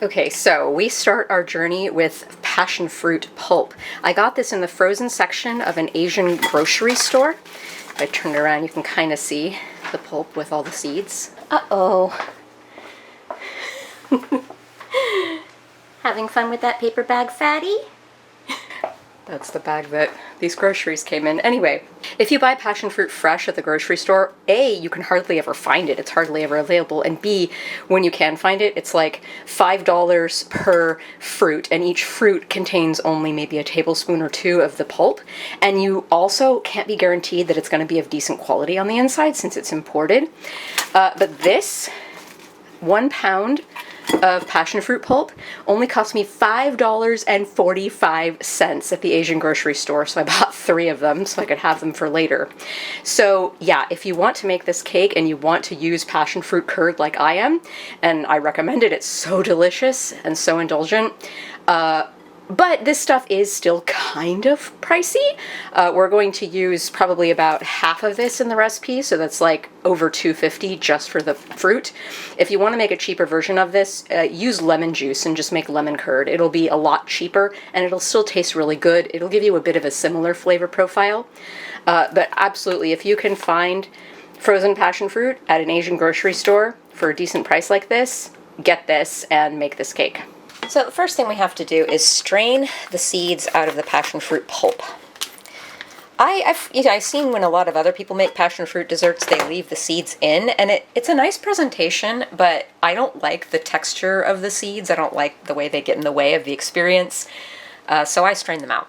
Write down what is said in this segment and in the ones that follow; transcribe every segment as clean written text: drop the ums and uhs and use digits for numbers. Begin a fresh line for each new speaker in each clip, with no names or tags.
Okay, so we start our journey with passion fruit pulp. I got this in the frozen section of an Asian grocery store. If I turn it around, you can kind of see the pulp with all the seeds. Uh-oh. Having fun with that paper bag, fatty? That's the bag that these groceries came in. Anyway, if you buy passion fruit fresh at the grocery store, A, you can hardly ever find it. It's hardly ever available. And B, when you can find it, it's like $5 per fruit, and each fruit contains only maybe a tablespoon or two of the pulp. And you also can't be guaranteed that it's going to be of decent quality on the inside since it's imported. But this 1 pound of passion fruit pulp only cost me $5.45 at the Asian grocery store, so I bought 3 of them so I could have them for later. So yeah, if you want to make this cake and you want to use passion fruit curd like I am, and I recommend it, it's so delicious and so indulgent, but this stuff is still kind of pricey. We're going to use probably about half of this in the recipe, so that's like over $2.50 just for the fruit. If you want to make a cheaper version of this, use lemon juice and just make lemon curd. It'll be a lot cheaper and it'll still taste really good. It'll give you a bit of a similar flavor profile. But absolutely, if you can find frozen passion fruit at an Asian grocery store for a decent price like this, get this and make this cake. So the first thing we have to do is strain the seeds out of the passion fruit pulp. I've seen when a lot of other people make passion fruit desserts, they leave the seeds in, and it's a nice presentation, but I don't like the texture of the seeds. I don't like the way they get in the way of the experience, so I strain them out.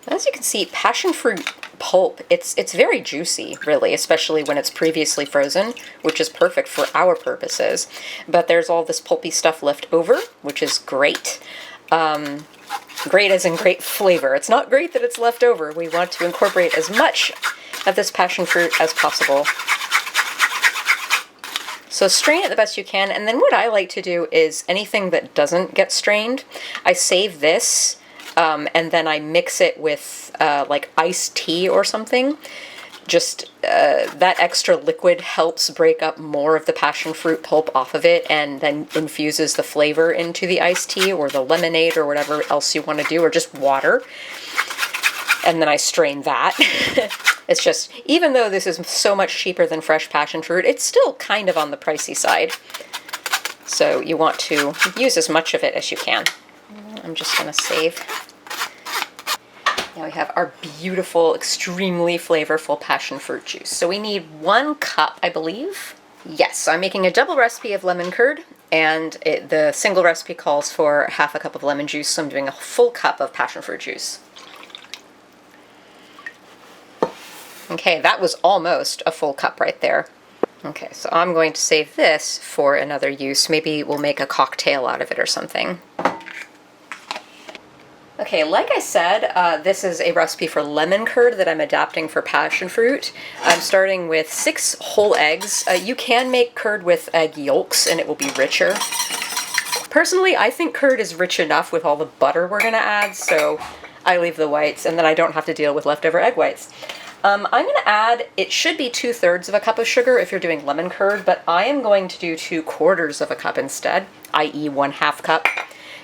As you can see, passion fruit pulp, it's very juicy, really, especially when it's previously frozen, which is perfect for our purposes. But there's all this pulpy stuff left over, which is great. Great as in great flavor. It's not great that it's left over. We want to incorporate as much of this passion fruit as possible. So strain it the best you can, and then what I like to do is anything that doesn't get strained, I save this, and then I mix it with like iced tea or something. Just that extra liquid helps break up more of the passion fruit pulp off of it and then infuses the flavor into the iced tea or the lemonade or whatever else you want to do, or just water. And then I strain that. It's just, even though this is so much cheaper than fresh passion fruit, it's still kind of on the pricey side. So you want to use as much of it as you can. I'm just going to save. Now we have our beautiful, extremely flavorful passion fruit juice. So we need 1 cup, I believe. Yes, so I'm making a double recipe of lemon curd, and the single recipe calls for ½ cup of lemon juice, so I'm doing a full cup of passion fruit juice. Okay, that was almost a full cup right there. Okay, so I'm going to save this for another use. Maybe we'll make a cocktail out of it or something. Okay, like I said, this is a recipe for lemon curd that I'm adapting for passion fruit. I'm starting with 6 whole eggs. You can make curd with egg yolks and it will be richer. Personally, I think curd is rich enough with all the butter we're going to add, so I leave the whites and then I don't have to deal with leftover egg whites. I'm going to add, it should be 2/3 of a cup of sugar if you're doing lemon curd, but I am going to do 3/4 of a cup instead, i.e. 1/2 cup.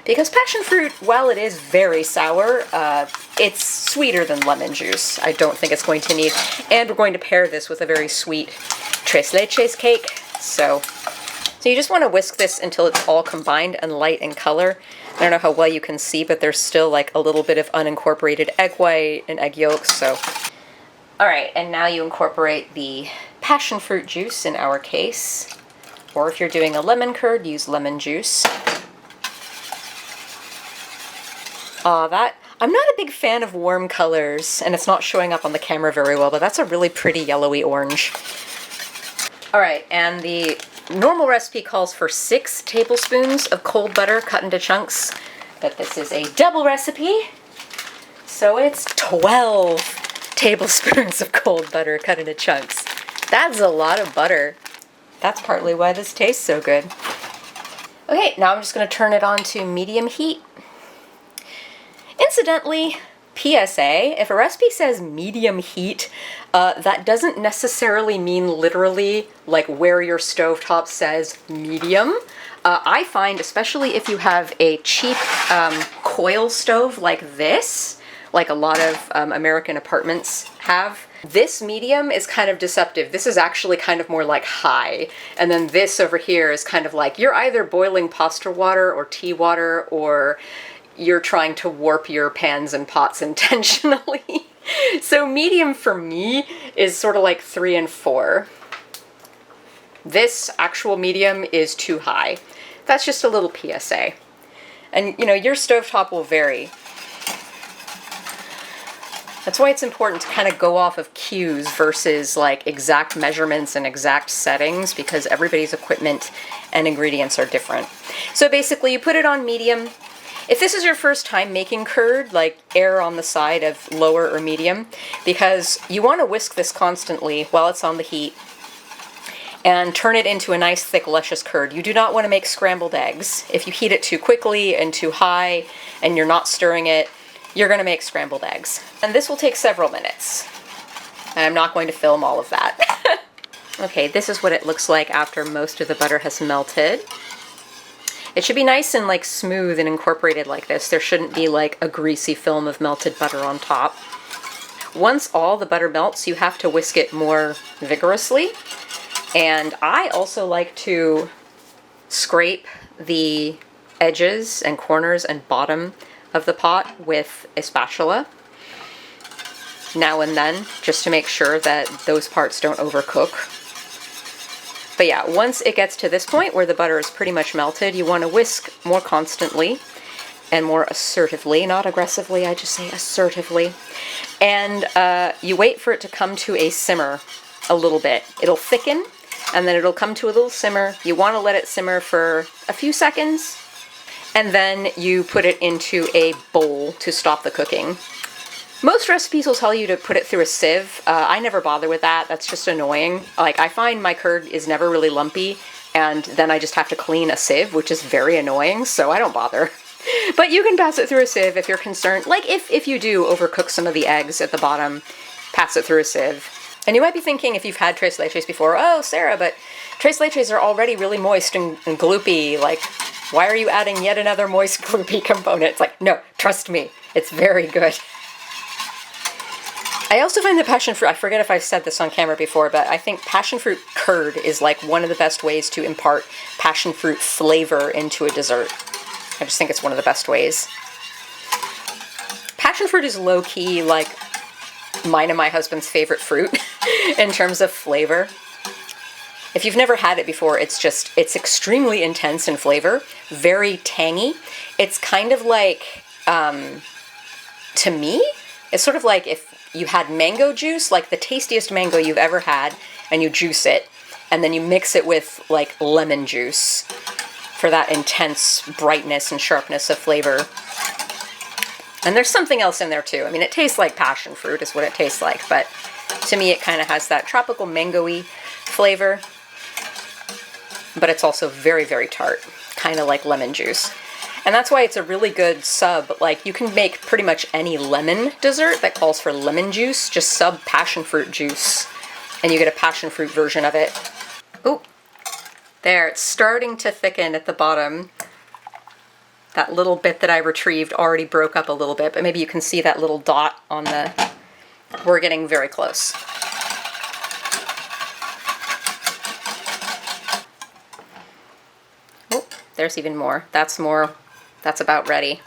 Because passion fruit, while it is very sour, it's sweeter than lemon juice. I don't think it's going to need, and we're going to pair this with a very sweet tres leches cake. So you just want to whisk this until it's all combined and light in color. I don't know how well you can see, but there's still like a little bit of unincorporated egg white and egg yolks, so. All right, and now you incorporate the passion fruit juice in our case, or if you're doing a lemon curd, use lemon juice. I'm not a big fan of warm colors, and it's not showing up on the camera very well, but that's a really pretty yellowy orange. All right, and the normal recipe calls for 6 tablespoons of cold butter cut into chunks, but this is a double recipe, so it's 12 tablespoons of cold butter cut into chunks. That's a lot of butter. That's partly why this tastes so good. Okay, now I'm just going to turn it on to medium heat. Incidentally, PSA, if a recipe says medium heat, that doesn't necessarily mean literally like where your stovetop says medium. I find, especially if you have a cheap coil stove like this, like a lot of American apartments have, this medium is kind of deceptive. This is actually kind of more like high. And then this over here is kind of like you're either boiling pasta water or tea water, or you're trying to warp your pans and pots intentionally. So medium for me is sort of like 3 and 4. This actual medium is too high. That's just a little PSA. And you know, your stovetop will vary. That's why it's important to kind of go off of cues versus like exact measurements and exact settings, because everybody's equipment and ingredients are different. So basically you put it on medium. If this is your first time making curd, like err on the side of lower or medium, because you want to whisk this constantly while it's on the heat and turn it into a nice thick luscious curd. You do not want to make scrambled eggs. If you heat it too quickly and too high and you're not stirring it, you're going to make scrambled eggs. And this will take several minutes. And I'm not going to film all of that. Okay, this is what it looks like after most of the butter has melted. It should be nice and like smooth and incorporated like this. There shouldn't be like a greasy film of melted butter on top. Once all the butter melts, you have to whisk it more vigorously. And I also like to scrape the edges and corners and bottom of the pot with a spatula now and then, just to make sure that those parts don't overcook. But yeah, once it gets to this point where the butter is pretty much melted, you want to whisk more constantly and more assertively, not aggressively, I just say assertively. And you wait for it to come to a simmer a little bit. It'll thicken and then it'll come to a little simmer. You want to let it simmer for a few seconds, and then you put it into a bowl to stop the cooking. Most recipes will tell you to put it through a sieve. I never bother with that. That's just annoying. Like, I find my curd is never really lumpy, and then I just have to clean a sieve, which is very annoying, so I don't bother. But you can pass it through a sieve if you're concerned. Like, if you do overcook some of the eggs at the bottom, pass it through a sieve. And you might be thinking, if you've had tres leches before, oh, Sarah, but tres leches are already really moist and gloopy. Like, why are you adding yet another moist, gloopy component? It's like, no, trust me, it's very good. I also find that passion fruit, I forget if I've said this on camera before, but I think passion fruit curd is like one of the best ways to impart passion fruit flavor into a dessert. I just think it's one of the best ways. Passion fruit is low-key like mine and my husband's favorite fruit in terms of flavor. If you've never had it before, it's extremely intense in flavor, very tangy. It's kind of like, to me, it's sort of like if you had mango juice, like the tastiest mango you've ever had, and you juice it, and then you mix it with like lemon juice for that intense brightness and sharpness of flavor. And there's something else in there too. I mean, it tastes like passion fruit is what it tastes like, but to me it kind of has that tropical mango-y flavor, but it's also very, very tart, kind of like lemon juice. And that's why it's a really good sub. Like, you can make pretty much any lemon dessert that calls for lemon juice, just sub passion fruit juice, and you get a passion fruit version of it. Oh, there, it's starting to thicken at the bottom. That little bit that I retrieved already broke up a little bit, but maybe you can see that little dot on the... We're getting very close. Oh, there's even more. That's more. That's about ready.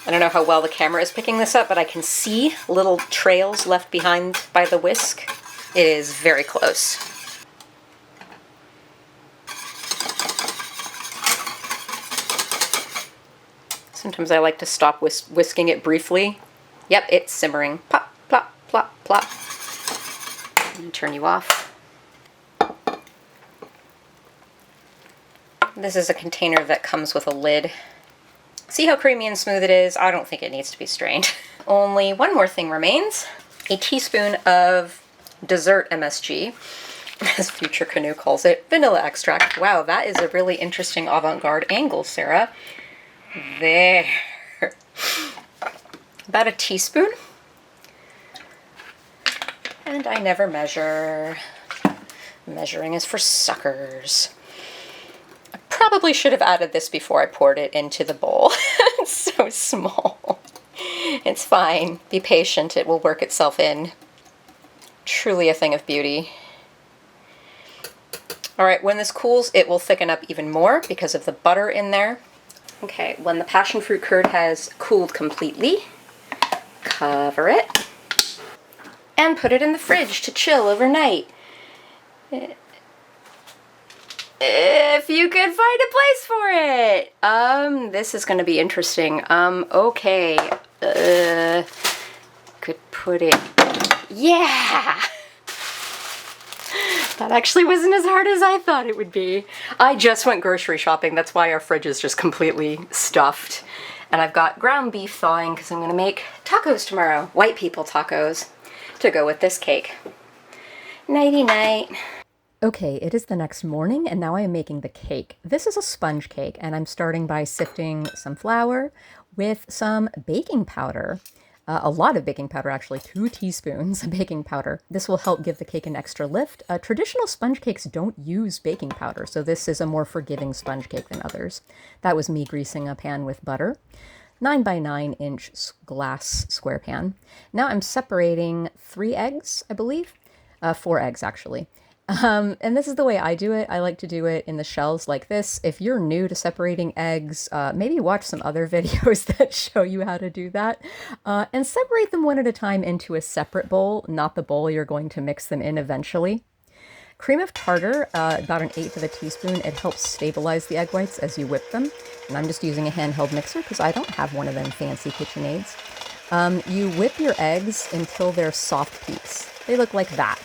I don't know how well the camera is picking this up, but I can see little trails left behind by the whisk. It is very close. Sometimes I like to stop whisking it briefly. Yep, it's simmering. Pop, plop, plop, plop. And turn you off. This is a container that comes with a lid. See how creamy and smooth it is? I don't think it needs to be strained. Only one more thing remains. A teaspoon of dessert MSG, as Future Canoe calls it, vanilla extract. Wow, that is a really interesting avant-garde angle, Sarah. There. About a teaspoon. And I never measure. Measuring is for suckers. I probably should have added this before I poured it into the bowl. It's so small. It's fine. Be patient. It will work itself in. Truly a thing of beauty. All right, when this cools, it will thicken up even more because of the butter in there. Okay, when the passion fruit curd has cooled completely, cover it and put it in the fridge to chill overnight. If you could find a place for it. This is gonna be interesting. Okay. Could put it, yeah! That actually wasn't as hard as I thought it would be. I just went grocery shopping. That's why our fridge is just completely stuffed. And I've got ground beef thawing because I'm gonna make tacos tomorrow. White people tacos to go with this cake. Nighty night. Okay, it is the next morning and now I am making the cake. This is a sponge cake and I'm starting by sifting some flour with some baking powder. A lot of baking powder, actually, 2 teaspoons of baking powder. This will help give the cake an extra lift. Traditional sponge cakes don't use baking powder, so this is a more forgiving sponge cake than others. That was me greasing a pan with butter. 9 by 9 inch glass square pan. Now I'm separating 3 eggs, I believe. 4 eggs, actually. And this is the way I do it. I like to do it in the shells like this. If you're new to separating eggs, maybe watch some other videos that show you how to do that. And separate them one at a time into a separate bowl, not the bowl you're going to mix them in eventually. Cream of tartar, about 1/8 of a teaspoon. It helps stabilize the egg whites as you whip them. And I'm just using a handheld mixer because I don't have one of them fancy KitchenAids. You whip your eggs until they're soft peaks. They look like that.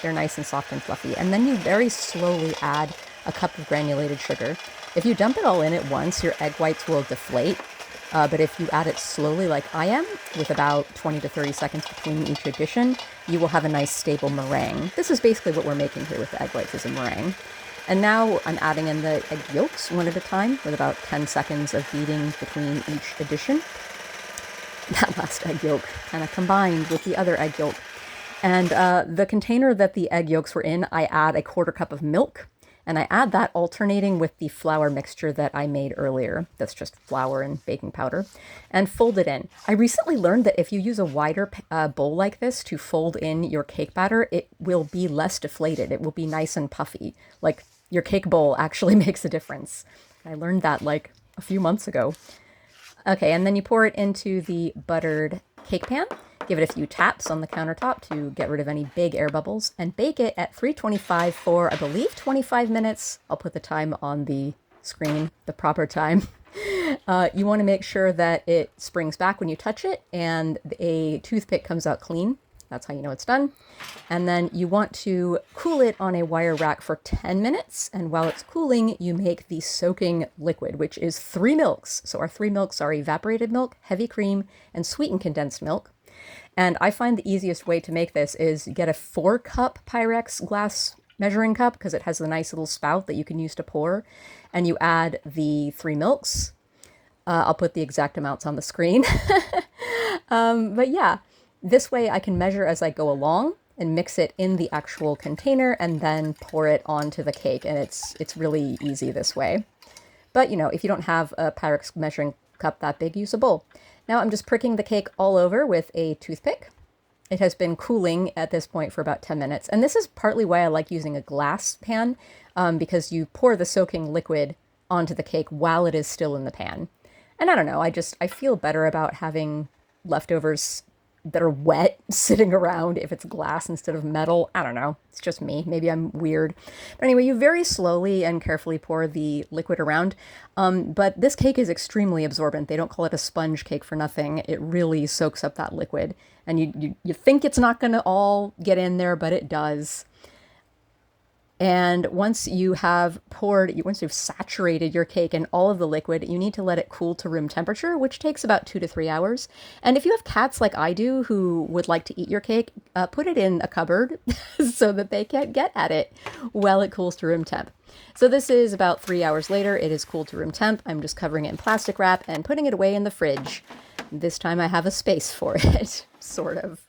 They're nice and soft and fluffy. And then you very slowly add a cup of granulated sugar. If you dump it all in at once, your egg whites will deflate. But if you add it slowly like I am, with about 20 to 30 seconds between each addition, you will have a nice stable meringue. This is basically what we're making here with the egg whites, is a meringue. And now I'm adding in the egg yolks one at a time with about 10 seconds of beating between each addition. That last egg yolk kind of combined with the other egg yolk. And the container that the egg yolks were in, I add a 1/4 cup of milk, and I add that alternating with the flour mixture that I made earlier. That's just flour and baking powder, and fold it in. I recently learned that if you use a wider bowl like this to fold in your cake batter, it will be less deflated. It will be nice and puffy. Like, your cake bowl actually makes a difference. I learned that like a few months ago. Okay, and then you pour it into the buttered cake pan. Give it a few taps on the countertop to get rid of any big air bubbles, and bake it at 325 for, I believe, 25 minutes. I'll put the time on the screen, the proper time. You want to make sure that it springs back when you touch it and a toothpick comes out clean. That's how you know it's done. And then you want to cool it on a wire rack for 10 minutes. And while it's cooling, you make the soaking liquid, which is 3 milks. So our 3 milks are evaporated milk, heavy cream, and sweetened condensed milk. And I find the easiest way to make this is get a 4-cup Pyrex glass measuring cup, because it has a nice little spout that you can use to pour. And you add the 3 milks. I'll put the exact amounts on the screen. But yeah, this way I can measure as I go along and mix it in the actual container and then pour it onto the cake. And it's really easy this way. But, you know, if you don't have a Pyrex measuring cup that big, use a bowl. Now I'm just pricking the cake all over with a toothpick. It has been cooling at this point for about 10 minutes. And this is partly why I like using a glass pan, because you pour the soaking liquid onto the cake while it is still in the pan. And I don't know, I feel better about having leftovers that are wet sitting around if it's glass instead of metal. I don't know. It's just me. Maybe I'm weird. But anyway, you very slowly and carefully pour the liquid around. But this cake is extremely absorbent. They don't call it a sponge cake for nothing. It really soaks up that liquid. And you think it's not going to all get in there, but it does. And once you've saturated your cake in all of the liquid, you need to let it cool to room temperature, which takes about 2 to 3 hours. And if you have cats like I do who would like to eat your cake, put it in a cupboard so that they can't get at it while it cools to room temp. So this is about 3 hours later. It is cooled to room temp. I'm just covering it in plastic wrap and putting it away in the fridge. This time I have a space for it, sort of.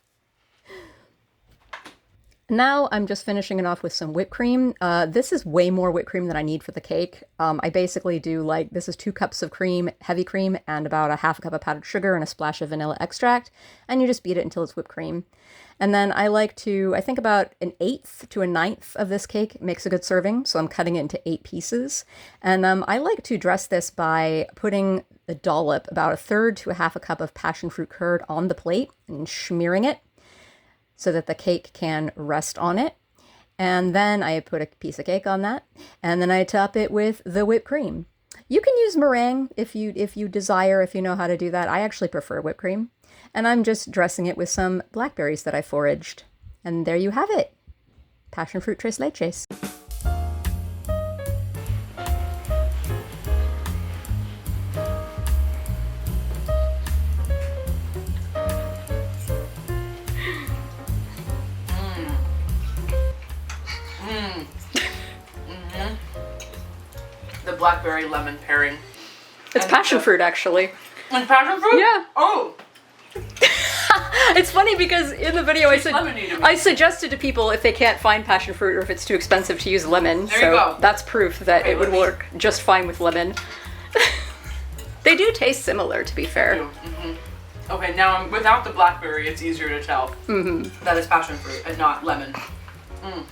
Now I'm just finishing it off with some whipped cream. This is way more whipped cream than I need for the cake. I basically do this is 2 cups of cream, heavy cream, and about a half a cup of powdered sugar and a splash of vanilla extract. And you just beat it until it's whipped cream. And then I think about 1/8 to 1/9 of this cake makes a good serving. So I'm cutting it into 8 pieces. And I like to dress this by putting a dollop, about 1/3 to a half a cup of passion fruit curd on the plate and smearing it so that the cake can rest on it. And then I put a piece of cake on that, and then I top it with the whipped cream. You can use meringue if you desire, if you know how to do that. I actually prefer whipped cream. And I'm just dressing it with some blackberries that I foraged. And there you have it. Passion fruit tres leches.
The blackberry lemon pairing.
It's passion fruit, actually.
And passion fruit?
Yeah.
Oh.
It's funny because in the video I suggested to people if they can't find passion fruit or if it's too expensive to use lemon.
There you go.
That's proof that it would work just fine with lemon. They do taste similar, to be fair.
Mm-hmm. Okay, now without the blackberry, it's easier to tell that it's passion fruit and not lemon. Mm.